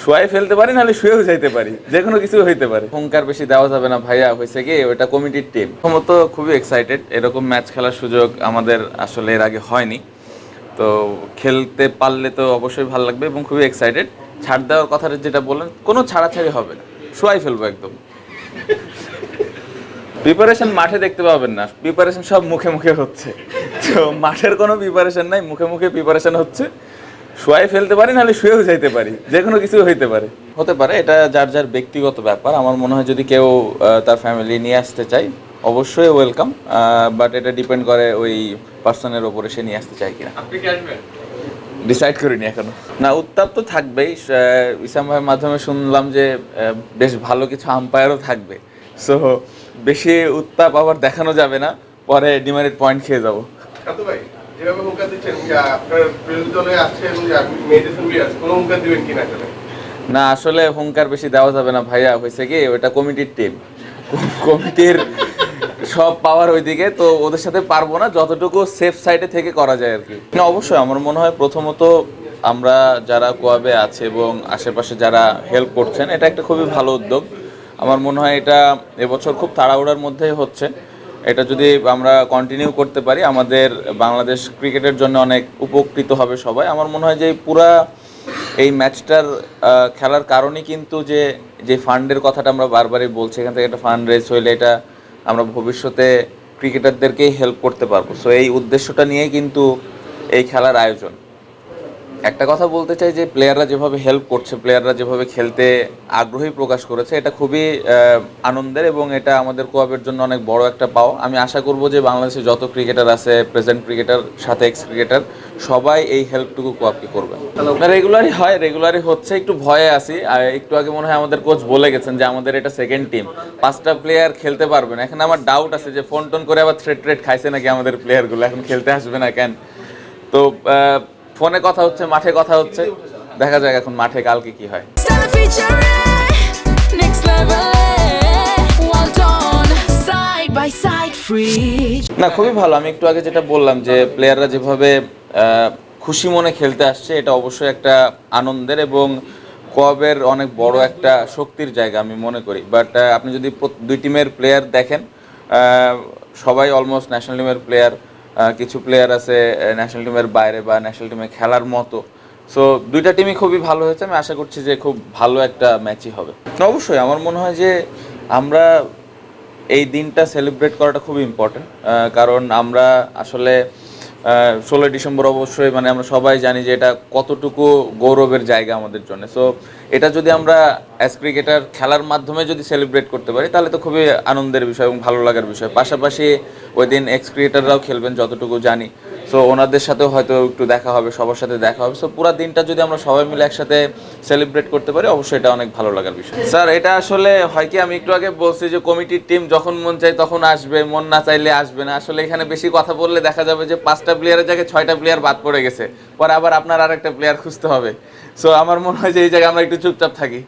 শোয়াই ফেলতে পারি, নাহলে শুয়েও যাইতে পারি, যে কোনো কিছু হইতে পারে। হুঙ্কার বেশি দেওয়া যাবে না ভাইয়া, হয়েছে কি ওটা কমিটির টিম। প্রথমত খুবই এক্সাইটেড, এরকম ম্যাচ খেলার সুযোগ আমাদের আসলে এর আগে হয়নি। তো খেলতে পারলে তো অবশ্যই ভালো লাগবে এবং খুবই এক্সাইটেড। ছাড় দেওয়ার কথাটা যেটা বললেন, কোনো ছাড়াছাড়ি হবে না, শোয়াই ফেলবো একদম। প্রিপারেশন মাঠে দেখতে পাবেন না, প্রিপারেশন সব মুখে মুখে হচ্ছে। তো মাঠের কোনো প্রিপারেশন নাই, মুখে মুখে প্রিপারেশন হচ্ছে। শোয়াই ফেলতে পারি, নাহলে শুয়েও যাইতে পারি, যে কোনো কিছু হতে পারে। এটা যার যার ব্যক্তিগত ব্যাপার। আমার মনে হয় যদি কেউ তার ফ্যামিলি নিয়ে আসতে চায় অবশ্যই ওয়েলকাম, বাট এটা ডিপেন্ড করে ওই পার্সনের ওপরে, সে নিয়ে আসতে চায় কিনা। আপনি কি আসবেন? ডিসাইড করিনি এখনো। না, উত্তাপ তো থাকবেই। ইসাম ভাইয়ের মাধ্যমে শুনলাম যে বেশ ভালো কিছু আম্পায়ারও থাকবে। সো বেশি উত্তাপ আবার দেখানো যাবে না, পরে ডিমেরিট পয়েন্ট খেয়ে যাবো। কাতু ভাই, যেভাবে হুঙ্কার দিচ্ছেন আপনার বিরোধী দলে আসছে এবং মেয়েদের সঙ্গে আছে, কোনো হুঙ্কার দিবেন কিনা আসলে? না, আসলে হুঙ্কার বেশি দেওয়া যাবে না ভাইয়া, হয়েছে কি ওটা কমিটির টিম, কমিটির সব পাওয়ার ওইদিকে, তো ওদের সাথে পারবো না, যতটুকু সেফ সাইডে থেকে করা যায় আর কি। না, অবশ্যই আমার মনে হয় প্রথমত আমরা যারা কোয়াবে আছে এবং আশেপাশে যারা হেল্প করছেন, এটা একটা খুবই ভালো উদ্যোগ। আমার মনে হয় এটা এবছর খুব তাড়াহুড়ার মধ্যেই হচ্ছে। এটা যদি আমরা কন্টিনিউ করতে পারি, আমাদের বাংলাদেশ ক্রিকেটের জন্য অনেক উপকৃত হবে সবাই। আমার মনে হয় যে পুরা এই ম্যাচটার খেলার কারণেই কিন্তু যে যে ফান্ডের কথাটা আমরা বারবারই বলছি, এখান থেকে একটা ফান্ড রেজ হইলে এটা আমরা ভবিষ্যতে ক্রিকেটারদেরকেই হেল্প করতে পারবো। সো এই উদ্দেশ্যটা নিয়েই কিন্তু এই খেলার আয়োজন। একটা কথা বলতে চাই যে প্লেয়াররা যেভাবে হেল্প করছে, প্লেয়াররা যেভাবে খেলতে আগ্রহী প্রকাশ করেছে, এটা খুবই আনন্দের এবং এটা আমাদের কোয়াবের জন্য অনেক বড় একটা পাও। আমি আশা করব যে বাংলাদেশে যত ক্রিকেটার আছে, প্রেজেন্ট ক্রিকেটার সাথে এক্স ক্রিকেটার, সবাই এই হেল্পটুকু কোয়াবকে করবে। রেগুলারই হয়, রেগুলারই হচ্ছে। একটু ভয়ে আছি, আর একটু আগে মনে হয় আমাদের কোচ বলে গেছেন যে আমাদের এটা সেকেন্ড টিম, 5টা প্লেয়ার খেলতে পারবে না। এখন আমার ডাউট আছে যে ফোন টোন করে আবার থ্রেট খাইছে নাকি আমাদের প্লেয়ারগুলো, এখন খেলতে আসবে না কেন। তো ফোনে কথা হচ্ছে, মাঠে কথা হচ্ছে, দেখা যাক এখন মাঠে কালকে কি হয়। না, খুবই ভালো। আমি একটু আগে যেটা বললাম যে প্লেয়াররা যেভাবে খুশি মনে খেলতে আসছে, এটা অবশ্যই একটা আনন্দের এবং কোয়াবের অনেক বড় একটা শক্তির জায়গা আমি মনে করি। বাট আপনি যদি দুই টিমের প্লেয়ার দেখেন, সবাই অলমোস্ট ন্যাশনাল টিমের প্লেয়ার। কিছু প্লেয়ার আছে ন্যাশনাল টিমের বাইরে বা ন্যাশনাল টিমে খেলার মতো। সো দুইটা টিমই খুবই ভালো হয়েছে। আমি আশা করছি যে খুব ভালো একটা ম্যাচই হবে। অবশ্যই আমার মনে হয় যে আমরা এই দিনটা সেলিব্রেট করাটা খুব ইম্পর্টেন্ট, কারণ আমরা আসলে 16ই ডিসেম্বর অবশ্যই, মানে আমরা সবাই জানি যে এটা কতটুকু গৌরবের জায়গা আমাদের জন্য। সো এটা যদি আমরা অ্যাজ ক্রিকেটার খেলার মাধ্যমে যদি সেলিব্রেট করতে পারি, তাহলে তো খুবই আনন্দের বিষয় এবং ভালো লাগার বিষয়। পাশাপাশি ওই দিন এক্স ক্রিকেটাররাও খেলবেন যতটুকু জানি। সো ওনাদের সাথেও হয়তো একটু দেখা হবে, সবার সাথে দেখা হবে। সো পুরো দিনটা যদি আমরা সবাই মিলে একসাথে সেলিব্রেট করতে পারি, অবশ্যই এটা অনেক ভালো লাগার বিষয়। স্যার, এটা আসলে হয় কি, আমি একটু আগে বলছি যে কমিটির টিম যখন মন চাই তখন আসবে, মন না চাইলে আসবে না। আসলে এখানে বেশি কথা বললে দেখা যাবে যে 5টা প্লেয়ারের জায়গায় 6টা প্লেয়ার বাদ পড়ে গেছে, পরে আবার আপনার আরেকটা প্লেয়ার খুঁজতে হবে। সো আমার মনে হয় যে এই জায়গায় আমরা একটু চুপচাপ থাকি।